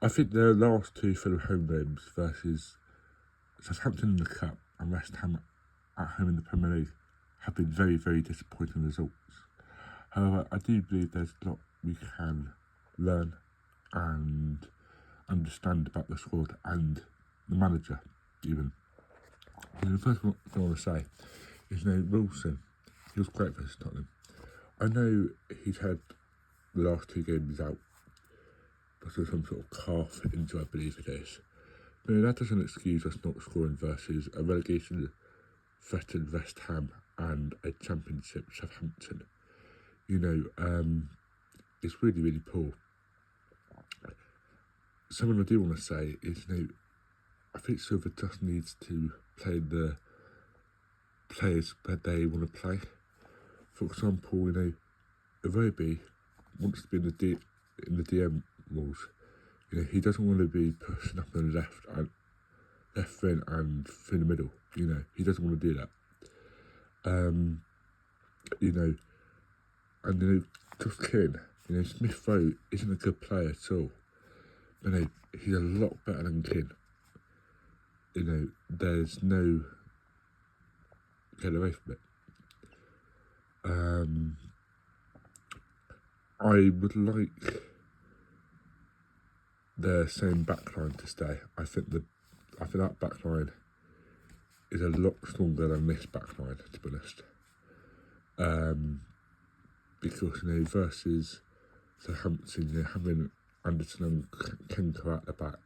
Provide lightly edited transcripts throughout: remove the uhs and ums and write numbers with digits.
I think the last two Fulham home games versus Southampton in the Cup and West Ham at home in the Premier League have been very, very disappointing results. However, I do believe there's a lot we can learn and understand about the squad and the manager, even. And the first thing I want to say is, Wilson, he was great versus Tottenham. I know he's had the last two games out because of some sort of calf injury, I believe it is. But that doesn't excuse us not scoring versus a relegation threatened West Ham and a championship Southampton. It's really, really poor. Something I do want to say is, I think Silva just needs to play the players that they want to play. For example, Iwobi wants to be in the DM roles. He doesn't want to be pushing up on the left wing and through the middle. He doesn't want to do that. And just Keane, Smith Rowe isn't a good player at all. He's a lot better than Keane. There's no getting away from it. I would like the same backline to stay. I think that backline is a lot stronger than this backline, to be honest. Because versus Southampton, having Anderson and Kenko at the back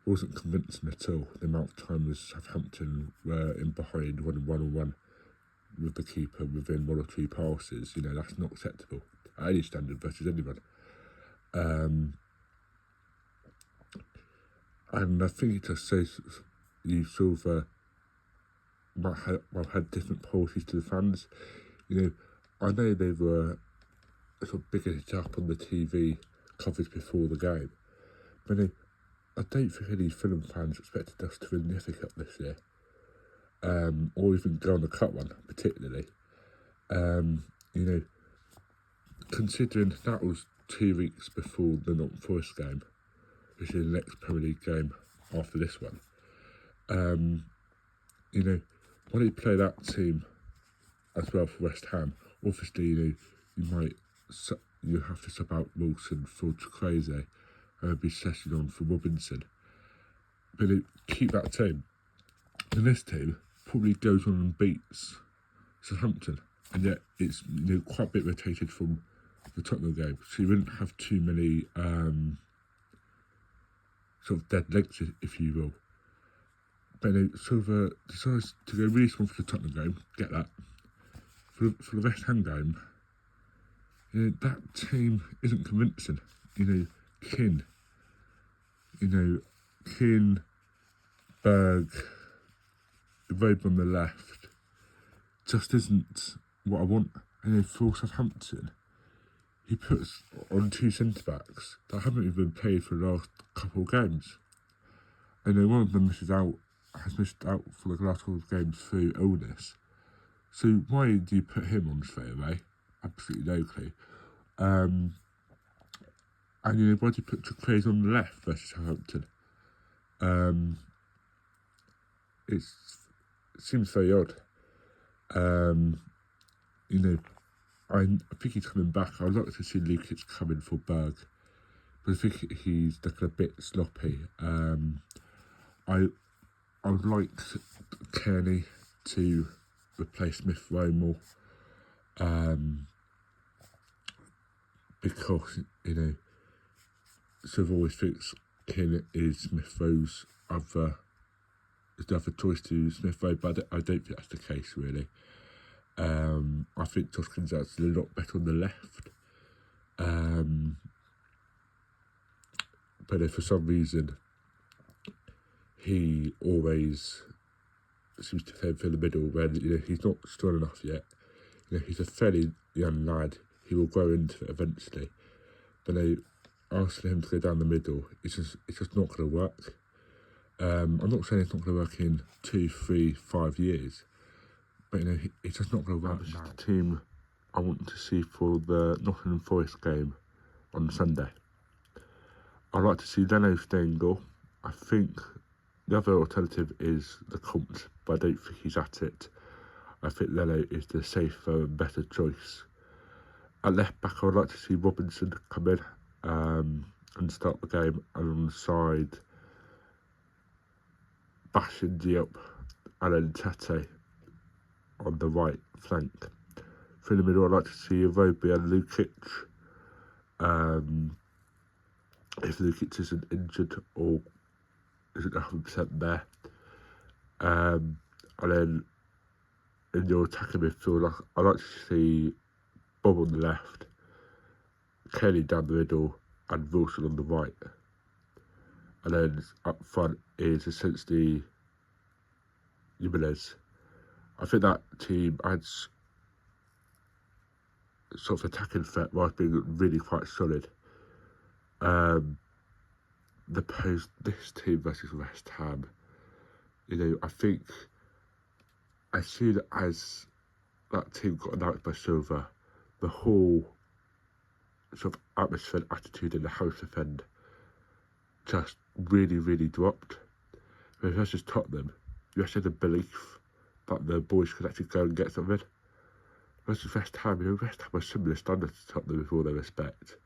wasn't convincing at all. The amount of times Southampton were in behind, running 1-on-1 with the keeper within 1 or 2 passes. That's not acceptable at any standard versus anyone. And I think it just says you sort of had different policies to the fans. I know they were sort of bigging it up on the TV coverage before the game, but I don't think any Fulham fans expected us to win the FA Cup this year, or even go on the cup one particularly. Considering that was 2 weeks before the Nottingham Forest game, which is the next Premier League game after this one. When you play that team as well for West Ham, obviously you have to sub out Wilson for Chukwueze and be session on for Robinson. But keep that team. And this team probably goes on and beats Southampton, and yet it's quite a bit rotated from the Tottenham game, so you wouldn't have too many sort of dead legs, if you will. But Silva decides to go really strong for the Tottenham game, get that. For the West Ham game, that team isn't convincing. Keane, Berg, Robe on the left, just isn't what I want. And for Southampton, he puts on 2 centre-backs that haven't even played for the last couple of games. And one of them has missed out for the last couple of games through illness. So why do you put him on straight away? Absolutely no clue. And why do you put Chukwueze on the left versus Southampton? It seems very odd. I think he's coming back. I'd like to see Lukic come in for Berg, but I think he's looking a bit sloppy. I would like Kearney to replace Smith Rowe more, because Silva always thinks Kearney is Smith Rowe's other choice to Smith Rowe, but I don't think that's the case really. I think Josh Kinzat's a lot better on the left, but if for some reason he always seems to play in the middle when he's not strong enough yet. He's a fairly young lad. He will grow into it eventually. But asking him to go down the middle, it's just not going to work. I'm not saying it's not going to work in 2, 3, 5 years, but it's just not going to work. That's the team I want to see for the Nottingham Forest game on Sunday. I'd like to see Leno stay in goal. I think the other alternative is the Comte, but I don't think he's at it. I think Leno is the safer and better choice. At left back, I would like to see Robinson come in and start the game alongside Bashing Diop and then Tete on the right flank. Through the middle, I'd like to see Iwobi and Lukic. If Lukic isn't injured or isn't 100% there. And then in your attacking midfield, I'd like to see Bob on the left, Kelly down the middle, and Wilson on the right. And then up front is essentially Jimenez. I think that team adds sort of attacking threat whilst being really quite solid. This team versus West Ham, I think as soon as that team got announced by Silva, the whole sort of atmosphere and attitude in the house end just really, really dropped. Versus Tottenham, you actually had a belief that the boys could actually go and get something. Versus West Ham, West Ham are similar standards to Tottenham with all their respect.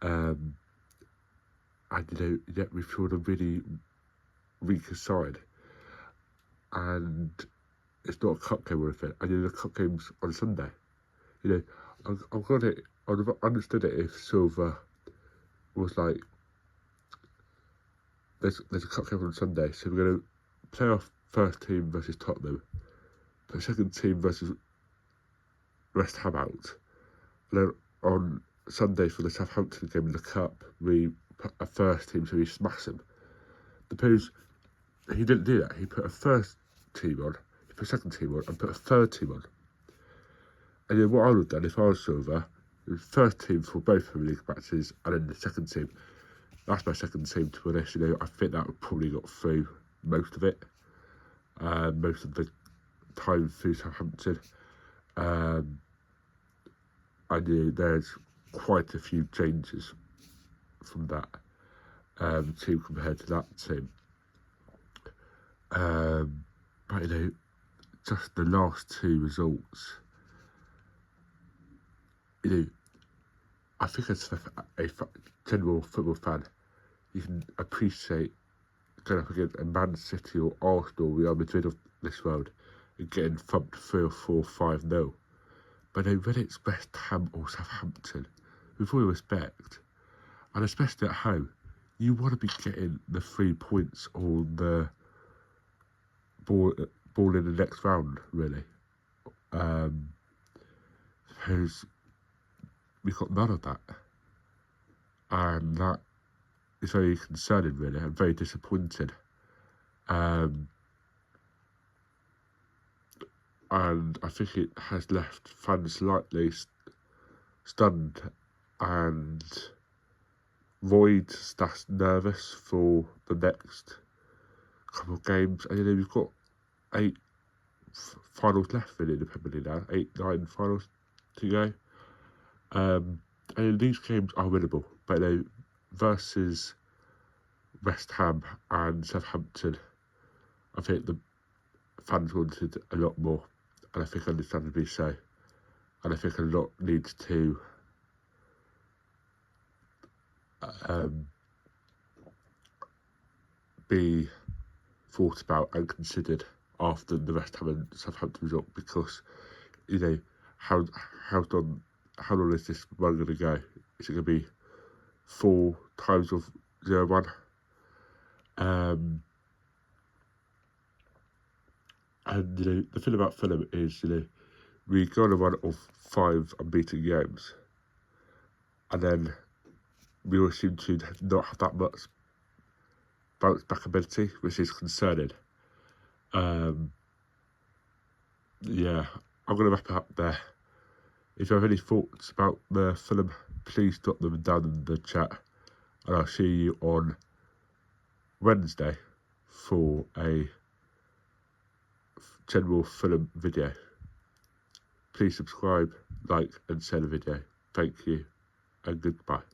And yet we feel a really weaker side. And it's not a cup game or anything. And the cup game's on Sunday. I've got it. I'd have understood it if Silva was like, there's a cup game on Sunday, so we're going to play off first team versus Tottenham, put second team versus West Ham out, and then on Sunday for the Southampton game in the cup, we put a first team, so we smash them. Suppose he didn't do that. He put a first team on, he put a second team on, and put a third team on. And then what I would have done if I was Silva, was first team for both Premier League matches, and then the second team. That's my second team, to be honest. I think that would probably got through most of it, most of the time through Southampton. And there's quite a few changes from that team compared to that team. But just the last two results, I think as a general football fan, you can appreciate going up against a Man City or Arsenal, Real Madrid of this world, and getting thumped 3 or 4, 5-0. But when it's West Ham or Southampton, with all respect, and especially at home, you want to be getting the 3 points or the ball in the next round, really. Because we got none of that. And that is very concerning, really, and very disappointing. And I think it has left fans slightly stunned and void that's nervous for the next couple of games. And we've got 8 finals left really in the Premier League now, 8, 9 finals to go. And these games are winnable, but versus West Ham and Southampton, I think the fans wanted a lot more, and I think understandably so. And I think a lot needs to be thought about and considered after the West Ham and Southampton result, because how long is this run going to go? Is it going to be 4 times of 0-1? And the thing about Fulham is we go on a run of 5 unbeaten games, and then we all seem to not have that much bounce back ability, which is concerning. Yeah, I'm going to wrap it up there. If you have any thoughts about the Fulham, please drop them down in the chat, and I'll see you on Wednesday for a general Fulham video. Please subscribe, like and share the video. Thank you and goodbye.